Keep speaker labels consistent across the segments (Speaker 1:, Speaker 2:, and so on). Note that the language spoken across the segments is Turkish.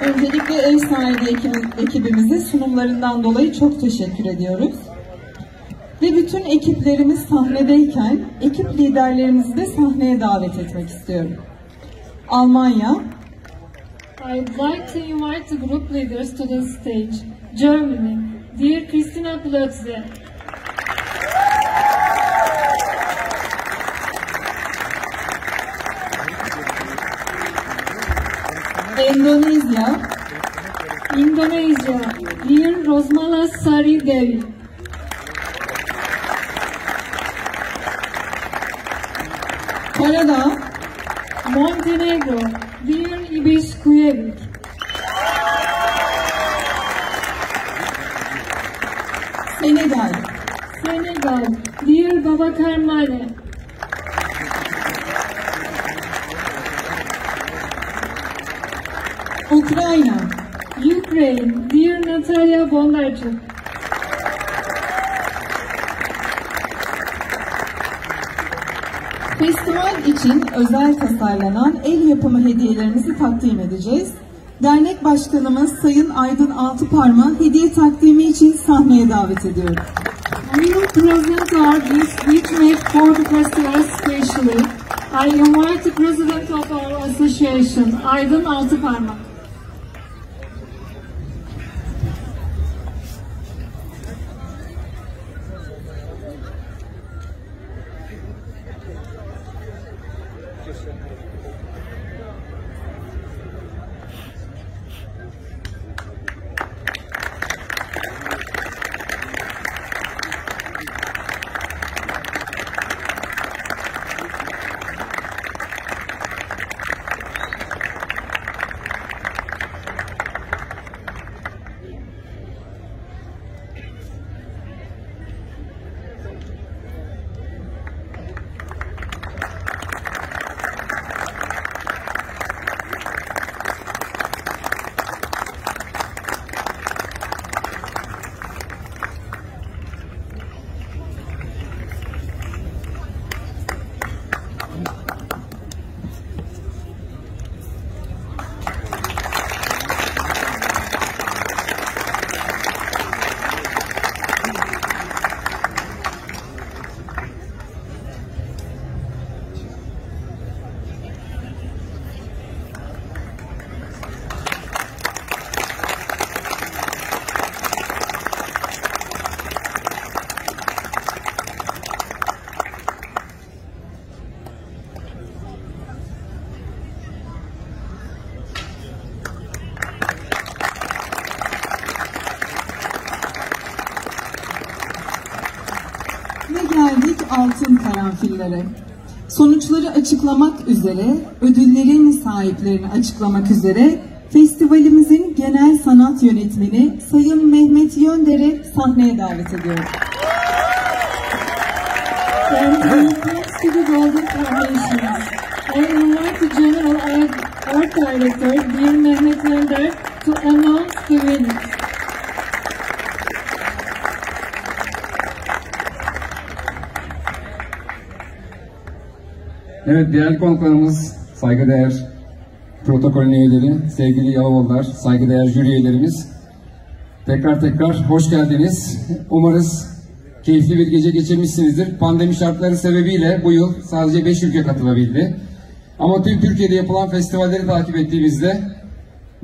Speaker 1: Öncelikle ev sahibi ekibimize sunumlarından dolayı çok teşekkür ediyoruz. Ve bütün ekiplerimiz sahnedeyken ekip liderlerimizi de sahneye davet etmek istiyorum. Almanya.
Speaker 2: I would like to invite the group leaders to the stage. Germany, dear Christina Plötze.
Speaker 1: Endonezya.
Speaker 2: Indonesia, dear Rosmala Saridevi.
Speaker 1: Karadağ.
Speaker 2: Montenegro, dear Ibiş Kuyevik.
Speaker 1: Senegal.
Speaker 2: Senegal, dear Babakar Male.
Speaker 1: Ukrayna.
Speaker 2: Ukraine, dear Natalia Bondarchuk.
Speaker 1: Festival için özel tasarlanan el yapımı hediyelerimizi takdim edeceğiz. Dernek Başkanımız Sayın Aydın Altıparmak hediye takdimi için sahneye davet ediyorum.
Speaker 2: We will present our gifts which made for the festival specially. I invite the president of our association, Aydın Altıparmak.
Speaker 1: Geldik altın karanfillere. Sonuçları açıklamak üzere, ödüllerin sahiplerini açıklamak üzere festivalimizin genel sanat yönetmeni Sayın Mehmet Yönder'i sahneye davet ediyorum.
Speaker 2: Thanks to the Golden Carnations. I invite the General Art Director, dear Mehmet Yönder, to announce the winners.
Speaker 3: Evet, değerli konuklarımız, saygıdeğer protokol üyeleri, sevgili Yalovalılar, saygıdeğer jüri üyelerimiz, tekrar hoş geldiniz. Umarız keyifli bir gece geçirmişsinizdir. Pandemi şartları sebebiyle bu yıl sadece 5 ülke katılabildi. Ama tüm Türkiye'de yapılan festivalleri takip ettiğimizde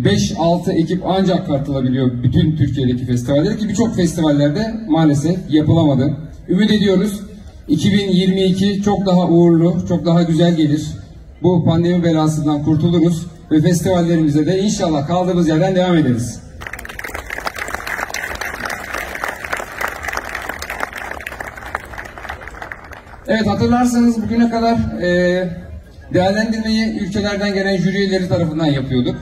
Speaker 3: 5-6 ekip ancak katılabiliyor bütün Türkiye'deki festivallere, ki birçok festivallerde maalesef yapılamadı. Ümit ediyoruz 2022 çok daha uğurlu, çok daha güzel gelir. Bu pandemi belasından kurtuluruz ve festivallerimize de inşallah kaldığımız yerden devam ederiz. Evet, hatırlarsanız bugüne kadar değerlendirmeyi ülkelerden gelen jüri üyeleri tarafından yapıyorduk.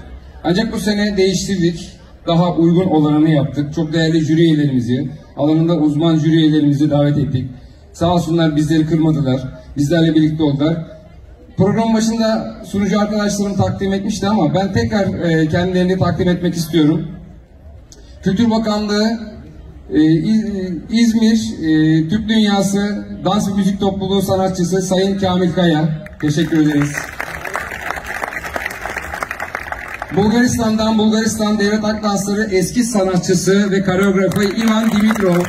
Speaker 3: Ancak bu sene değiştirdik. Daha uygun olanını yaptık. Çok değerli jüri üyelerimizi, alanında uzman jüri üyelerimizi davet ettik. Sağ olsunlar, bizleri kırmadılar. Bizlerle birlikte oldular. Program başında sunucu arkadaşlarım takdim etmişti ama ben tekrar kendilerini takdim etmek istiyorum. Kültür Bakanlığı, İzmir Türk Dünyası Dans ve Müzik Topluluğu sanatçısı Sayın Kamil Kaya. Teşekkür ederiz. Bulgaristan'dan Bulgaristan Devlet Halk Dansları eski sanatçısı ve koreografı Ivan Dimitrov.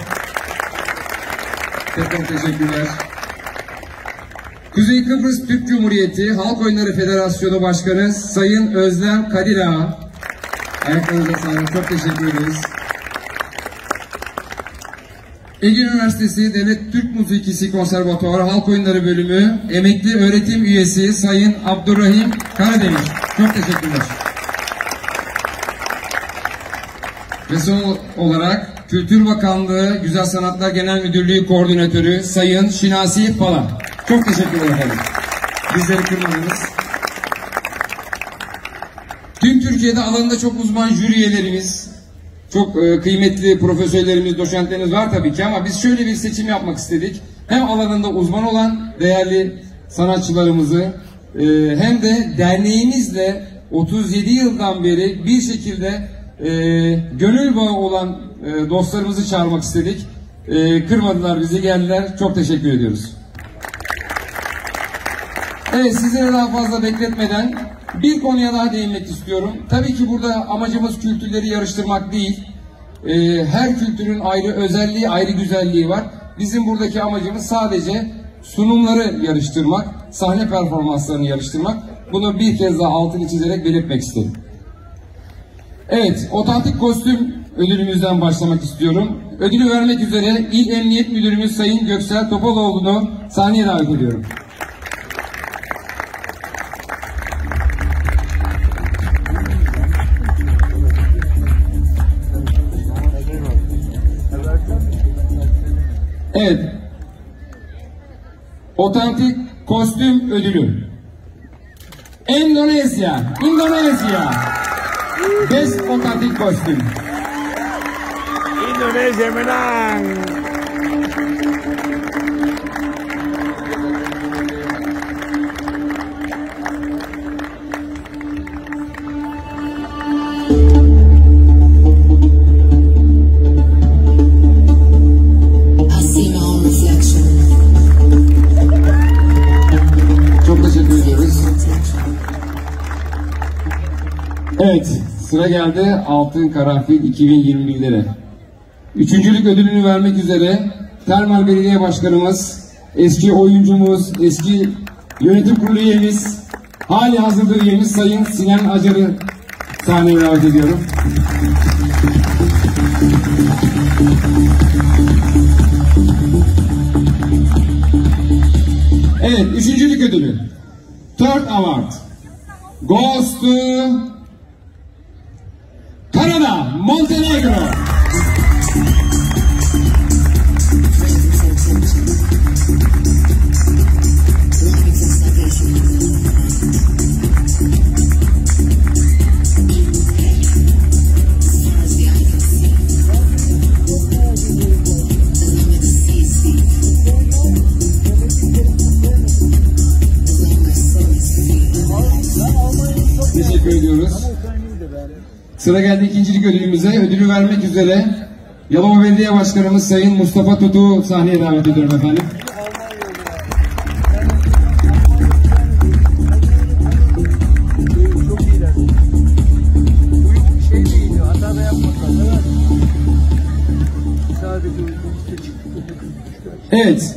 Speaker 3: Tekrar teşekkürler. Kuzey Kıbrıs Türk Cumhuriyeti Halk Oyunları Federasyonu Başkanı Sayın Özlem Kadir Ağa. Ayaklarınıza sağlık. Çok teşekkür ederiz. Ege Üniversitesi Devlet Türk Müzikisi Konservatuarı Halk Oyunları Bölümü emekli öğretim üyesi Sayın Abdurrahim Karademir. Çok teşekkürler. Ve son olarak Kültür Bakanlığı Güzel Sanatlar Genel Müdürlüğü Koordinatörü Sayın Şinasi Pala. Çok teşekkürler efendim. Bizleri kırmadınız. Tüm Türkiye'de alanında çok uzman jüri üyelerimiz, çok kıymetli profesörlerimiz, doçentlerimiz var tabii ki, ama biz şöyle bir seçim yapmak istedik. Hem alanında uzman olan değerli sanatçılarımızı hem de derneğimizle 37 yıldan beri bir şekilde gönül bağı olan dostlarımızı çağırmak istedik. Kırmadılar bizi, geldiler. Çok teşekkür ediyoruz. Evet, sizlere daha fazla bekletmeden bir konuya daha değinmek istiyorum. Tabii ki burada amacımız kültürleri yarıştırmak değil. Her kültürün ayrı özelliği, ayrı güzelliği var. Bizim buradaki amacımız sadece sunumları yarıştırmak, sahne performanslarını yarıştırmak. Bunu bir kez daha altını çizerek belirtmek istedim. Evet, otantik kostüm ödülümüzden başlamak istiyorum. Ödülü vermek üzere İl Emniyet Müdürümüz Sayın Göksel Topaloğlu'nu sahneye davet ediyorum. Evet, otantik kostüm ödülü. Endonezya, Best otantik kostüm.
Speaker 4: Indonesia menang.
Speaker 3: Çok teşekkür ediyoruz. Evet, sıra geldi Altın Karanfil 2021'lere. Üçüncülük ödülünü vermek üzere Termal Belediye Başkanımız, eski oyuncumuz, eski yönetim kurulu üyemiz, hali hazırda üyemiz Sayın Sinan Acar'ı sahneye davet ediyorum. Evet, üçüncülük ödülü. Third Award goes to Canada, Montenegro. Teşekkür ediyoruz. Sıra geldi ikincilik ödülümüze. Ödülü vermek üzere Yalova Belediye Başkanımız Sayın Mustafa Tutuk'u sahneye davet ediyorum efendim. Evet.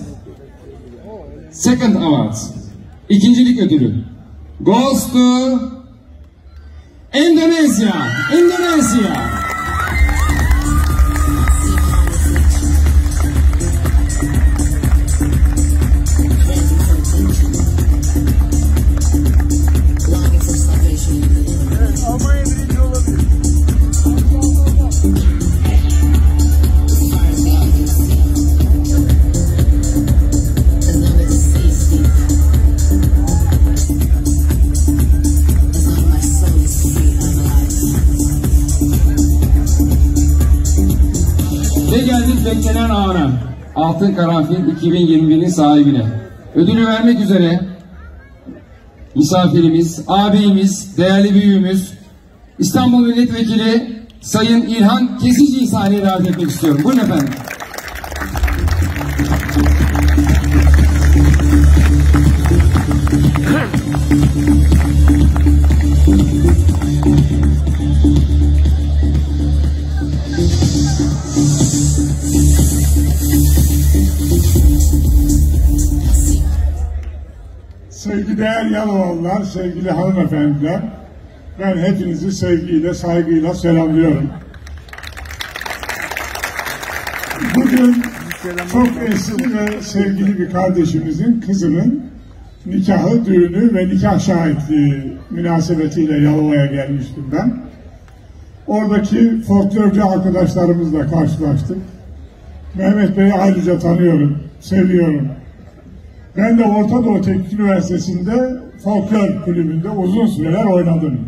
Speaker 3: Second Award. İkincilik ödülü. Goes to Endonezya.
Speaker 4: Almanya birinci olabilir.
Speaker 3: Ve geldik beklenen ana. Altın Karanfil 2021'in sahibine. Ödülü vermek üzere misafirimiz, ağabeyimiz, değerli büyüğümüz, İstanbul Milletvekili Sayın İlhan Kesici'yi sahneye davet etmek istiyorum. Buyurun efendim.
Speaker 5: Saygıdeğer Yalovalılar, sevgili hanımefendiler, ben hepinizi sevgiyle, saygıyla selamlıyorum. Bugün çok eski ve sevgili bir kardeşimizin kızının nikahı, düğünü ve nikah şahitliği münasebetiyle Yalova'ya gelmiştim ben. Oradaki folklorcu arkadaşlarımızla karşılaştık. Mehmet Bey'i ayrıca tanıyorum, seviyorum. Ben de Orta Doğu Teknik Üniversitesi'nde folklor kulübünde uzun süreler oynadım.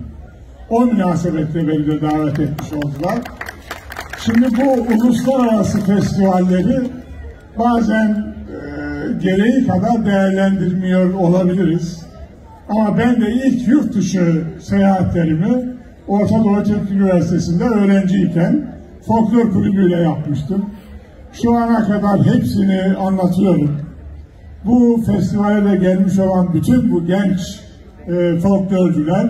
Speaker 5: O münasebetle beni de davet etmiş oldular. Şimdi bu uluslararası festivalleri bazen gereği kadar değerlendirmiyor olabiliriz. Ama ben de ilk yurt dışı seyahatlerimi Orta Doğu Teknik Üniversitesi'nde öğrenciyken folklor kulübüyle yapmıştım. Şu ana kadar hepsini anlatıyorum. Bu festivale de gelmiş olan bütün bu genç folklorcular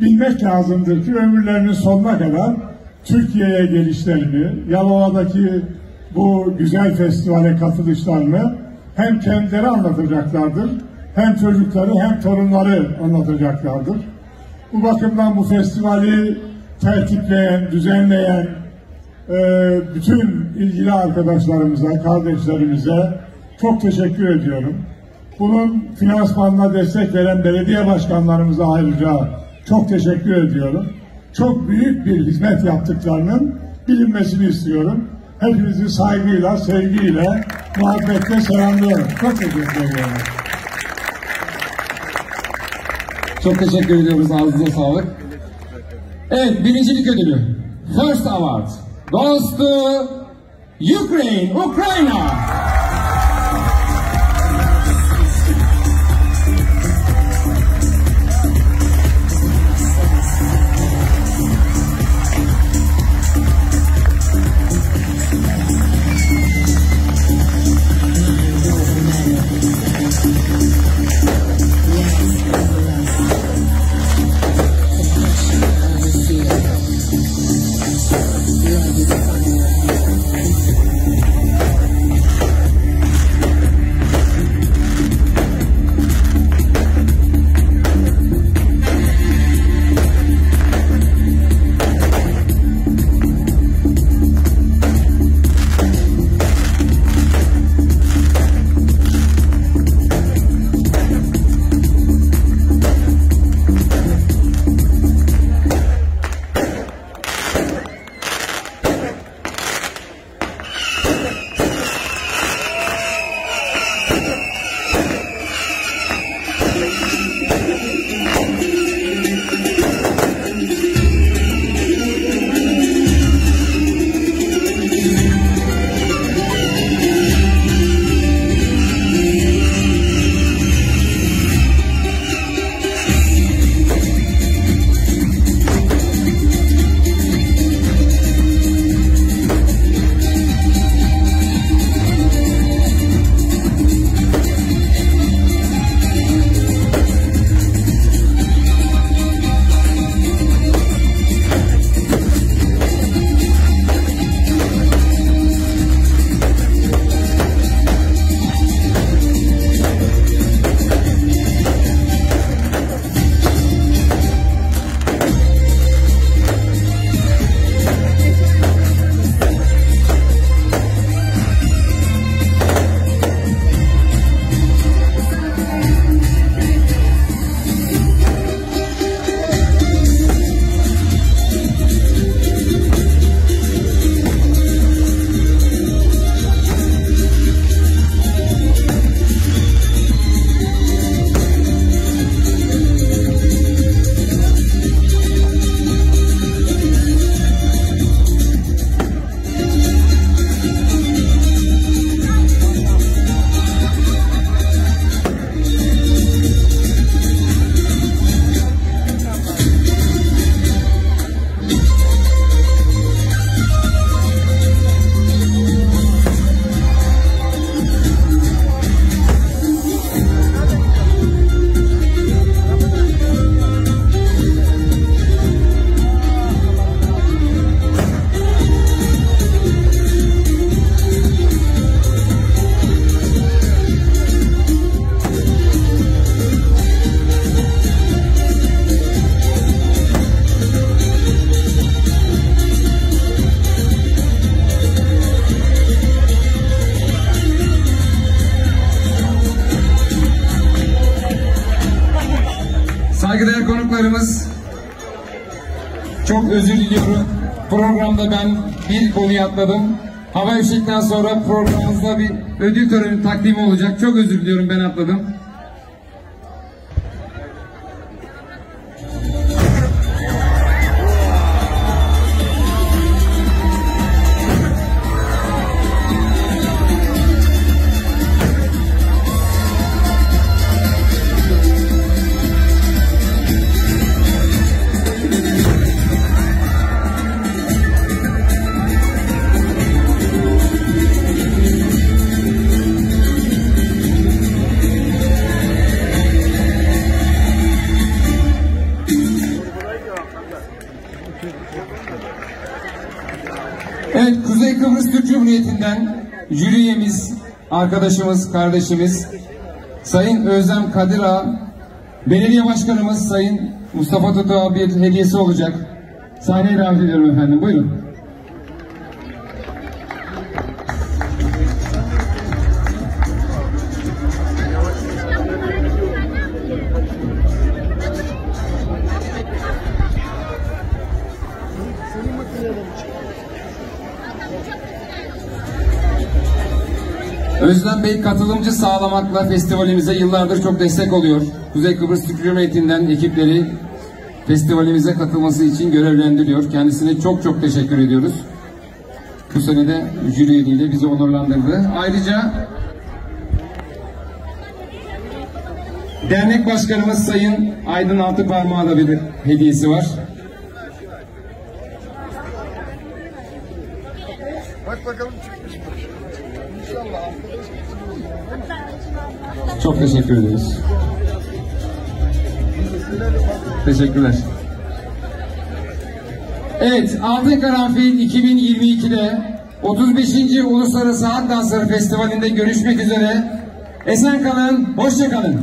Speaker 5: bilmek lazımdır ki ömürlerinin sonuna kadar Türkiye'ye gelişlerini, Yalova'daki bu güzel festivale katılışlarını hem kendileri anlatacaklardır, hem çocukları hem torunları anlatacaklardır. Bu bakımdan bu festivali tertipleyen, düzenleyen bütün ilgili arkadaşlarımıza, kardeşlerimize çok teşekkür ediyorum. Bunun finansmanına destek veren belediye başkanlarımıza ayrıca çok teşekkür ediyorum. Çok büyük bir hizmet yaptıklarının bilinmesini istiyorum. Hepinizi saygıyla, sevgiyle, muhabbetle selamlıyorum. Çok teşekkür ediyorum.
Speaker 3: Çok teşekkür ediyoruz. Ağzınıza sağlık. Evet, birincilik ödülü. First Award goes to Ukraine, Ukraina. Çok özür diliyorum. Programda ben bir konuyu atladım. Hava fişekten sonra programımızda bir ödül töreni takdimi olacak. Çok özür diliyorum, ben atladım. Evet, Kuzey Kıbrıs Türk Cumhuriyeti'nden jüri üyemiz, arkadaşımız, kardeşimiz Sayın Özlem Kadir Ağa, belediye başkanımız Sayın Mustafa Tutuğa bir hediyesi olacak. Sahneye davet ediyorum efendim, buyurun. Özlem Bey katılımcı sağlamakla festivalimize yıllardır çok destek oluyor. Kuzey Kıbrıs Türk Cumhuriyeti'nden ekipleri festivalimize katılması için görevlendiriyor. Kendisine çok çok teşekkür ediyoruz. Bu sene de jüri üyeliğiyle bizi onurlandırdı. Ayrıca dernek başkanımız Sayın Aydın Altıparmak'a da bir hediyesi var.
Speaker 4: Bak bakalım çıkmış mı? İnşallah.
Speaker 3: Çok teşekkür ederiz. Teşekkürler. Evet, Altın Karanfil 2022'de 35. Uluslararası Halk Dansları Festivali'nde görüşmek üzere. Esen kalın, hoşça kalın.